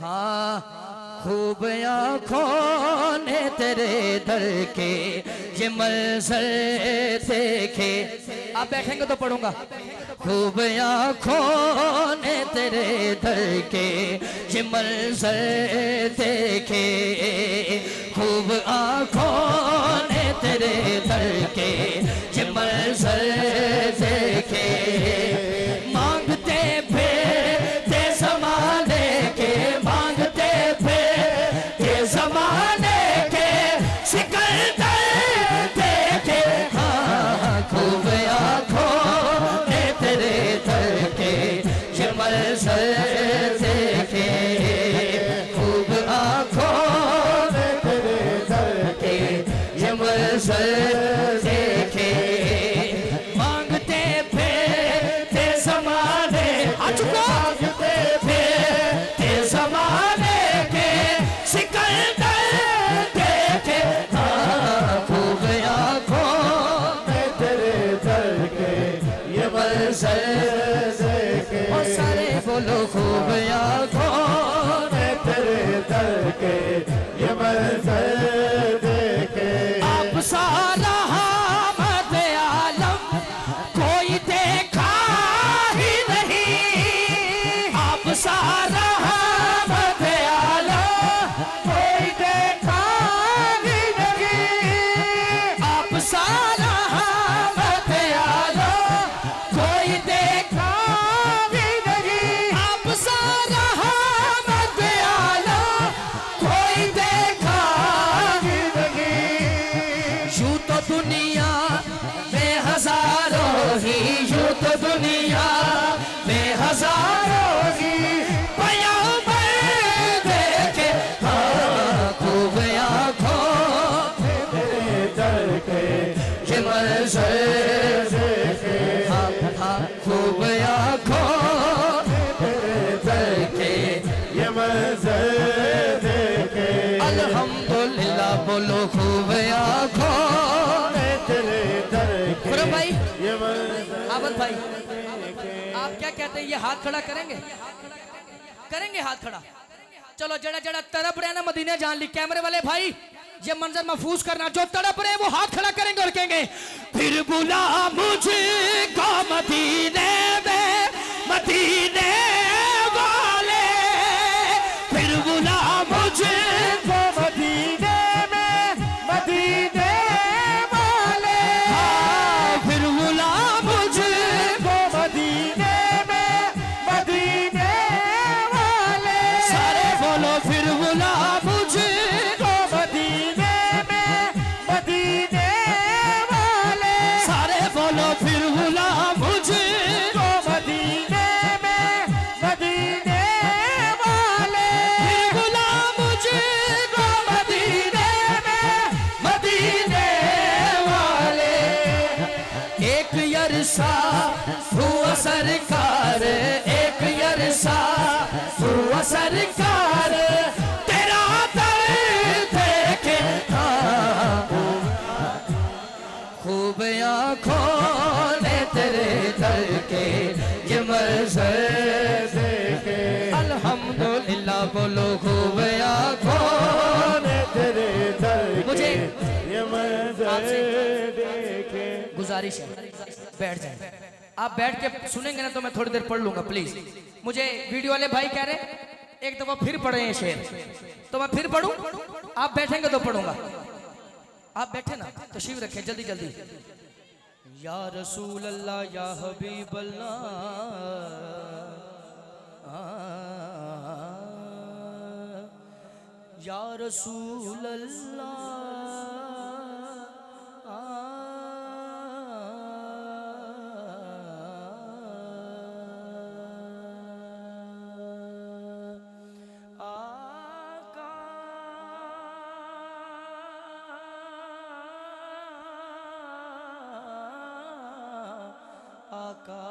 हाँ खूब आँखों ने तेरे दर के ये मंजर देखे। आप बैठेंगे तो पढ़ूंगा। खूब आँखों ने तेरे दर के ये मंजर देखे, खूब आँखों ने तेरे दर के ये मंजर देखे। मांगते फिरते ज़माने के, मांगते फिरते ज़माने के सिकंदर देखे। हाँ खूब आँखों ने तेरे दर के ये मंजर देखे, खूब आँखों ने तेरे दर के ये मंजर देखे। मांगते फिरते ज़माने, मांगते फिरते ज़माने के सिकंदर देखे। हाँ खूब आँखों में तेरे दर के ये मंजर देखे। और सारे बोलो खूब आँखों में तेरे दर के ये मंजर देखे। आप सारा मद आलम कोई देखा ही नहीं, आप सारा मद आलम कोई देखा ही नहीं, आप सारा मद आलम कोई देखा ही नहीं, आप सारा मद आलम कोई देखा ही नहीं। यूं तो दुनिया में हजारों ही, यूं तो दुनिया में हजारों ही पयंबर देखे। हाँ खूब आँखों में तेरे दर के ये मंजर देखे। हाँ खूब आँखों में तेरे दर के ये मंजर देखे। अल्हम्दुलिल्लाह बोलो खूब आँखों में तेरे दर के भाई ये मंजर। आबद भाई आप क्या कहते हैं, ये हाथ खड़ा करेंगे? करेंगे हाथ खड़ा। चलो जड़ा जड़ा तड़प रहे ना मदीने जान ली, कैमरे वाले भाई ये मंजर महफूज करना। जो तड़प रहे वो हाथ खड़ा करेंगे और कहेंगे फिर बुला मुझको मदीने में, मदीने वाले फिर बुला मुझको मदीने में, मदीने वाले। हाँ फिर बुला मुझको मदीने में, मदीने वाले। सारे बोलो फिर बुला मुझको मदीने में, मदीने वाले। सारे बोलो फिर बुला मुझको मदीने में, मदीने वाले। फिर बुला मुझको मदीने में, मदीने वाले। एक यरसा हुआ सरकार, एक यरसा हुआ सरकार तेरा दर देखे। हाँ खूब आँखों ने तेरे दर के ये मंजर देखे। अल्हम्दुलिल्लाह बोलो खूब आँखों ने तेरे दर के ये मंजर देखे। गुजारिश है बैठ जाए। आप बैठ के सुनेंगे ना तो मैं थोड़ी देर पढ़ लूंगा प्लीज। मुझे वीडियो वाले भाई कह रहे एक दफा फिर पढ़े हैं शेर, तो मैं फिर पढ़ूं? आप बैठेंगे तो पढ़ूंगा। आप बैठे ना तशरीफ रखें जल्दी जल्दी। या रसूल अल्लाह या हबीब अल्लाह, या रसूल अल्लाह। आका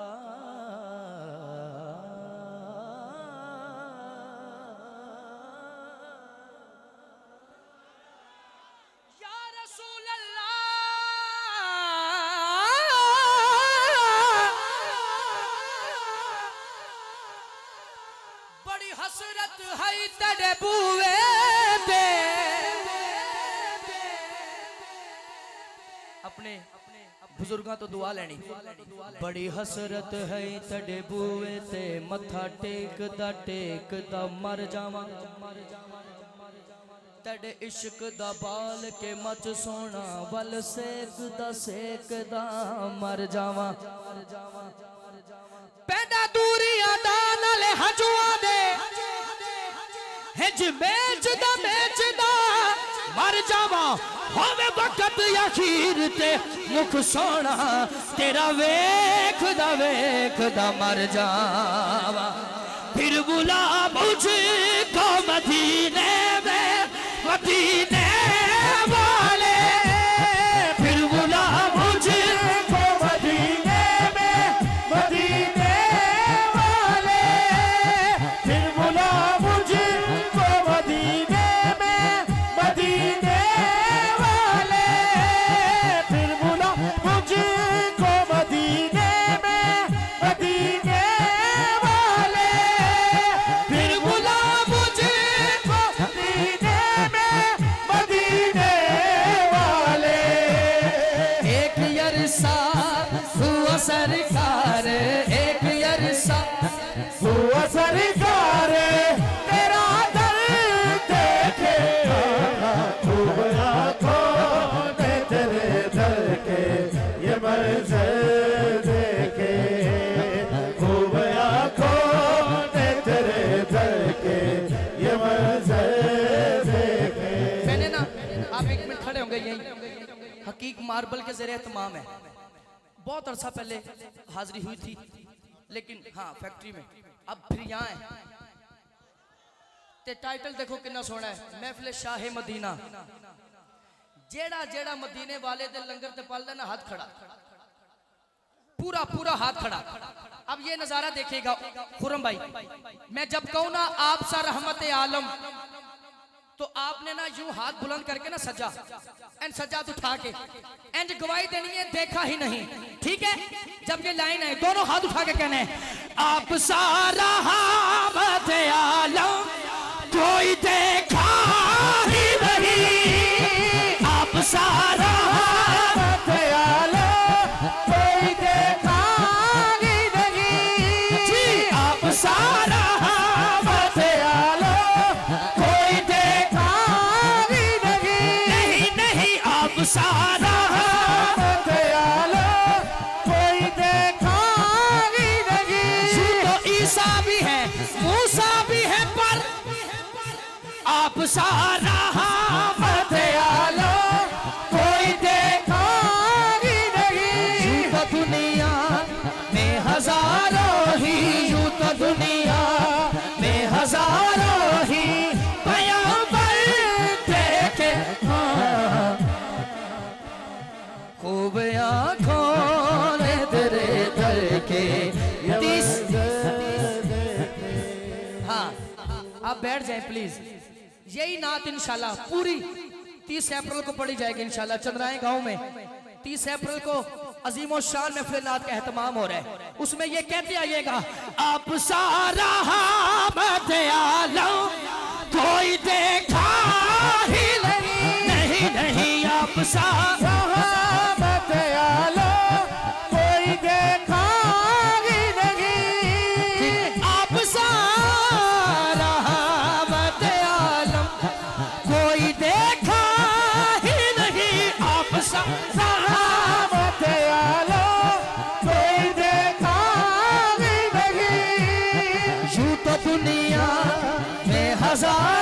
तेरे बूवे पे अपने बुजुर्गों तो दुआ लेनी। बड़ी हसरत है तेरे बूवे ते मथा टेकदा मर जावा। तेरे इश्क दा बाल के मच सोना वल सेकदा मर जावा। पैदा दूरियां दा नाले हजुआ दे हिज बेचदा मर जावा। होवे वक्त अखीर ते मुख सोना तेरा वेखदा मर जावा। फिर बुला मुझको मदीने में मदीने वाले। फिर बुला मुझको मदीने में मदीने वाले। फिर बुला मुझको मदीने में मदीने वाले। फिर बुला मुझको मदीने में मदीने वाले। फिर बुला मुझको मदीने में मदीने वाले। एक यरसा हुआ सरकार, एक यरसा हुआ सरकार। तेरा दर देखे खूब आँखों ने तेरे दर के ये मंजर देखे। खूब आँखों ने तेरे दर के ये मंजर देखे। मैंने ना आप एक मिनट खड़े होंगे यहीं। हकीक मार्बल के ज़रिए तमाम है। बहुत अरसा पहले हाजिरी हुई थी लेकिन हाँ फैक्ट्री में। अब फिर यहाँ है ते टाइटल देखो कितना सोना है, महफिल शाहे मदीना। जेड़ा जेड़ा मदीने वाले दे लंगर ते पल ना हाथ खड़ा, पूरा पूरा हाथ खड़ा। अब ये नजारा देखिएगा खुरम भाई, मैं जब कहूँ ना आप सा रहमत आलम तो आपने ना यूं हाथ बुलंद करके ना सजा एंड सजाद उठा के एंड गवाही देनी है देखा ही नहीं। ठीक है, जब ये लाइन है दोनों हाथ उठा के कहने आप सारा रहमत आलम कोई देखा ही नहीं। आप सारा रहमत आलम कोई देखा ही नहीं। जी आप सारा रहमत आलम कोई देखा ही नहीं। नहीं आप सारा रहमत आलम कोई देखा ही नहीं। तो ईसा भी है मूसा भी है पर आप सारा रहमत आलम कोई देखा ही नहीं। यूं तो दुनिया में हजारों ही, यूं तो दुनिया में हजारों ही पैगंबर देखे। खूब आँखों ने तेरे दर के हाँ आप बैठ जाएं प्लीज। यही नात इंशाल्लाह पूरी 30 अप्रैल को पढ़ी जाएगी इंशाल्लाह चंद्राए गांव में। 30 अप्रैल को अजीमो शान महफिल नात का एहतमाम हो रहा है। उसमें ये कहते आइएगा आप सारा रहमत आलम कोई देखा ही नहीं। नहीं आप सारा रहमत आलम कोई देखा ही नहीं। आप सारा रहमत आलम कोई देखा ही नहीं। आप सारा रहमत आलम कोई देखा ही नहीं। यूं तो दुनिया में हजार